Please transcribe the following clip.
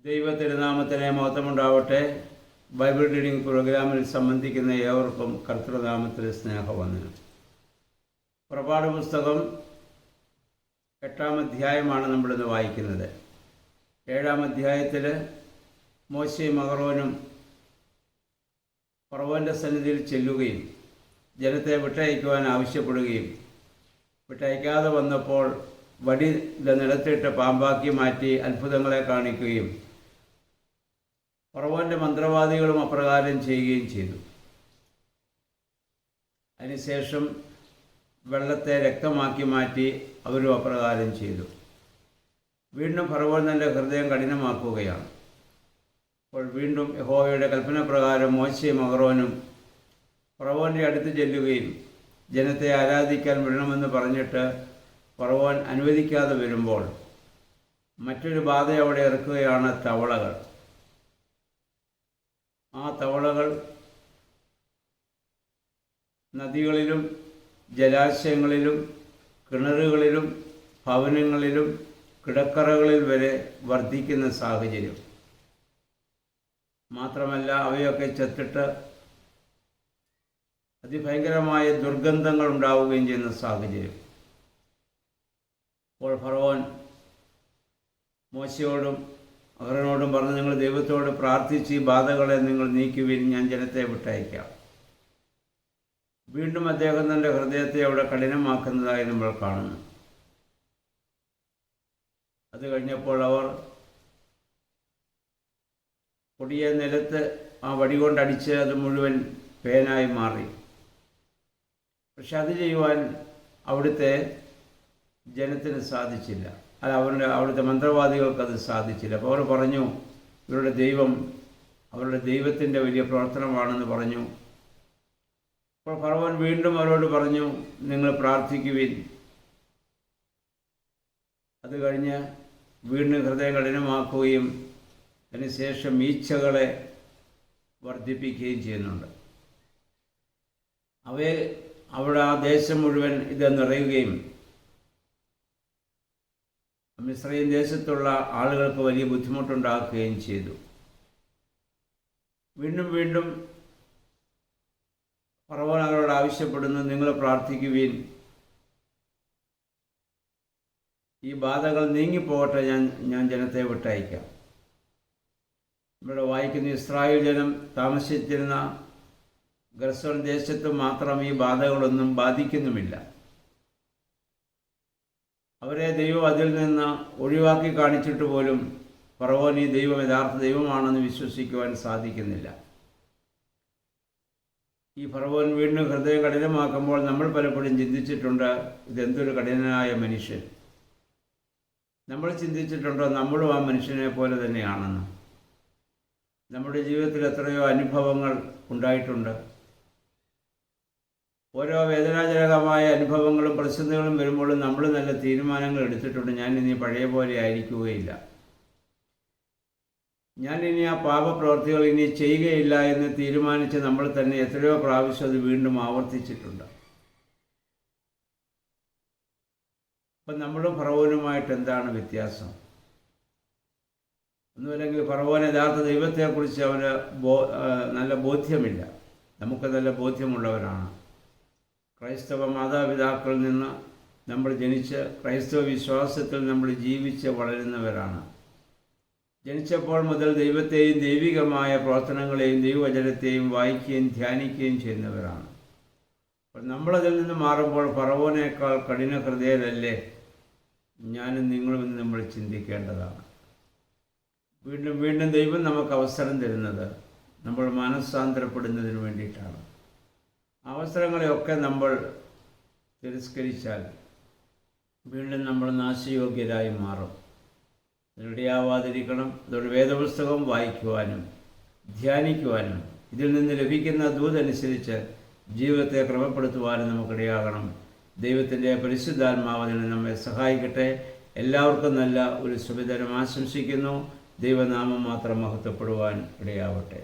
ദൈവ തിരുനാമത്തിന് മഹത്വമുണ്ടാവട്ടെ. Bible reading പ്രോഗ്രാമിൽ സംബന്ധിക്കുന്ന ഏവർക്കും കർത്തൃനാമത്തിൽ സ്നേഹവന്ദനം. പുറപ്പാട് പുസ്തകം 8-ാം അധ്യായമാണ് നമ്മളിന്ന് വായിക്കുന്നത്. 7-ാം അധ്യായത്തിൽ മോശയും അഹറോനും ഫറവോൻ്റെ സന്നിധിയിൽ ചെല്ലുകയും ജനത്തെ വിട്ടയക്കുവാൻ ആവശ്യപ്പെടുകയും വിട്ടയക്കാതെ വന്നപ്പോൾ വടി നിലത്തിട്ട് പാമ്പാക്കി മാറ്റി അത്ഭുതങ്ങളെ കാണിക്കുകയും ഫറവോൻ്റെ മന്ത്രവാദികളും അപ്രകാരം ചെയ്യുകയും ചെയ്തു. അതിനുശേഷം വെള്ളത്തെ രക്തമാക്കി മാറ്റി അവരും അപ്രകാരം ചെയ്തു. വീണ്ടും ഫറവോൻ തൻ്റെ ഹൃദയം കഠിനമാക്കുകയാണ്. അപ്പോൾ വീണ്ടും യഹോവയുടെ കൽപ്പന പ്രകാരം മോശയും അഹറോനും ഫറവോൻ്റെ അടുത്ത് ചെല്ലുകയും ജനത്തെ ആരാധിക്കാൻ വിടണമെന്ന് പറഞ്ഞിട്ട് ഫറവോൻ അനുവദിക്കാതെ വരുമ്പോൾ മറ്റൊരു ബാധ അവിടെ ഇറക്കുകയാണ് തവളകൾ. ആ തവളകൾ നദികളിലും ജലാശയങ്ങളിലും കിണറുകളിലും ഭവനങ്ങളിലും കിടക്കറകളിൽ വരെ വർദ്ധിക്കുന്ന സാഹചര്യം. മാത്രമല്ല അവയൊക്കെ ചത്തിട്ട് അതിഭയങ്കരമായ ദുർഗന്ധങ്ങൾ ഉണ്ടാവുകയും ചെയ്യുന്ന സാഹചര്യം. അപ്പോൾ ഫറവോൻ മോശയോടും അഹറോനോടും പറഞ്ഞു, നിങ്ങൾ ദൈവത്തോട് പ്രാർത്ഥിച്ച് ഈ ബാധകളെ നിങ്ങൾ നീക്കുവിൻ, ഞാൻ ജനത്തെ വിട്ടയക്കാം. വീണ്ടും അദ്ദേഹം തൻ്റെ ഹൃദയത്തെ അവിടെ കഠിനമാക്കുന്നതായി നമ്മൾ കാണുന്നു. അത് കഴിഞ്ഞപ്പോൾ അവർ കൊടിയ നിലത്ത് ആ വടി കൊണ്ടടിച്ച് അത് മുഴുവൻ പേനായി മാറി. പക്ഷെ അത് ചെയ്യുവാൻ അവിടുത്തെ ജനത്തിന് സാധിച്ചില്ല. അവിടുത്തെ മന്ത്രവാദികൾക്കത് സാധിച്ചില്ല. അപ്പോൾ അവർ പറഞ്ഞു, ഇവരുടെ ദൈവം അവരുടെ ദൈവത്തിൻ്റെ വലിയ പ്രവർത്തനമാണെന്ന് പറഞ്ഞു. അപ്പോൾ ഫറവോൻ വീണ്ടും അവരോട് പറഞ്ഞു, നിങ്ങൾ പ്രാർത്ഥിക്കുവിൻ. അത് കഴിഞ്ഞ് വീണ്ടും ഹൃദയം കഠിനമാക്കുകയും അതിനുശേഷം ഈച്ചകളെ വർദ്ധിപ്പിക്കുകയും ചെയ്യുന്നുണ്ട്. അവിടെ ആ ദേശം മുഴുവൻ ഇത് നിറയുകയും മിസ്രയീം ദേശത്തുള്ള ആളുകൾക്ക് വലിയ ബുദ്ധിമുട്ടുണ്ടാക്കുകയും ചെയ്തു. വീണ്ടും വീണ്ടും ഫറവോൻ അവരോട് ആവശ്യപ്പെടുന്നു, നിങ്ങൾ പ്രാർത്ഥിക്കുവിൻ, ഈ ബാധകൾ നീങ്ങിപ്പോകട്ടെ, ഞാൻ ജനത്തെ വിട്ടയക്കാം. ഇവിടെ വായിക്കുന്ന ഇസ്രായേൽ ജനം താമസിച്ചിരുന്ന ഗർസോൻ ദേശത്ത് മാത്രം ഈ ബാധകളൊന്നും ബാധിക്കുന്നുമില്ല. അവരെ ദൈവം അതിൽ നിന്ന് ഒഴിവാക്കി കാണിച്ചിട്ട് പോലും ഫറവോൻ ഈ ദൈവം യഥാർത്ഥ ദൈവമാണെന്ന് വിശ്വസിക്കുവാൻ സാധിക്കുന്നില്ല. ഈ ഫറവോൻ വീണ്ടും ഹൃദയം കഠിനമാക്കുമ്പോൾ നമ്മൾ പലപ്പോഴും ചിന്തിച്ചിട്ടുണ്ട്, ഇതെന്തൊരു കഠിനനായ മനുഷ്യൻ. നമ്മൾ ചിന്തിച്ചിട്ടുണ്ടോ നമ്മളും ആ മനുഷ്യനെ പോലെ തന്നെയാണെന്ന്? നമ്മുടെ ജീവിതത്തിൽ എത്രയോ അനുഭവങ്ങൾ ഉണ്ടായിട്ടുണ്ട്. ഓരോ വേദനാജനകമായ അനുഭവങ്ങളും പ്രതിസന്ധികളും വരുമ്പോഴും നമ്മൾ നല്ല തീരുമാനങ്ങൾ എടുത്തിട്ടുണ്ട്. ഞാൻ ഇനി പഴയ പോലെ ആയിരിക്കുകയില്ല, ഞാൻ ഇനി ആ പാപപ്രവൃത്തികൾ ഇനി ചെയ്യുകയില്ല എന്ന് തീരുമാനിച്ച് നമ്മൾ തന്നെ എത്രയോ പ്രാവശ്യം അത് വീണ്ടും ആവർത്തിച്ചിട്ടുണ്ട്. അപ്പം നമ്മളും ഫറവോനുമായിട്ട് എന്താണ് വ്യത്യാസം? ഒന്നുമല്ലെങ്കിൽ ഫറവോൻ യഥാർത്ഥ ദൈവത്തെക്കുറിച്ച് അവന് നല്ല ബോധ്യമില്ല. നമുക്ക് നല്ല ബോധ്യമുള്ളവരാണ്. ക്രൈസ്തവ മാതാപിതാക്കളിൽ നിന്ന് നമ്മൾ ജനിച്ച് ക്രൈസ്തവ വിശ്വാസത്തിൽ നമ്മൾ ജീവിച്ച് വളരുന്നവരാണ്. ജനിച്ചപ്പോൾ മുതൽ ദൈവത്തെയും ദൈവികമായ പ്രവർത്തനങ്ങളെയും ദൈവവചനത്തെയും വായിക്കുകയും ധ്യാനിക്കുകയും ചെയ്യുന്നവരാണ്. അപ്പോൾ നമ്മളതിൽ നിന്ന് മാറുമ്പോൾ ഫറവോനേക്കാൾ കഠിന ഹൃദയരല്ലേ ഞാനും നിങ്ങളും എന്ന് നമ്മൾ ചിന്തിക്കേണ്ടതാണ്. വീണ്ടും വീണ്ടും ദൈവം നമുക്ക് അവസരം തരുന്നത് നമ്മൾ മനസ്സാന്തരപ്പെടുന്നതിന് വേണ്ടിയിട്ടാണ്. അവസരങ്ങളെയൊക്കെ നമ്മൾ തിരസ്കരിച്ചാൽ വീണ്ടും നമ്മൾ നാശയോഗ്യരായി മാറും. അതിനിടയാവാതിരിക്കണം. അതോടെ വേദപുസ്തകം വായിക്കുവാനും ധ്യാനിക്കുവാനും ഇതിൽ നിന്ന് ലഭിക്കുന്ന ദൂതനുസരിച്ച് ജീവിതത്തെ ക്രമപ്പെടുത്തുവാനും നമുക്കിടയാകണം. ദൈവത്തിൻ്റെ പരിശുദ്ധാത്മാവ് അതിന് നമ്മെ സഹായിക്കട്ടെ. എല്ലാവർക്കും നല്ല ഒരു ശുഭദിനം ആശംസിക്കുന്നു. ദൈവനാമം മാത്രം മഹത്വപ്പെടുവാൻ ഇടയാവട്ടെ.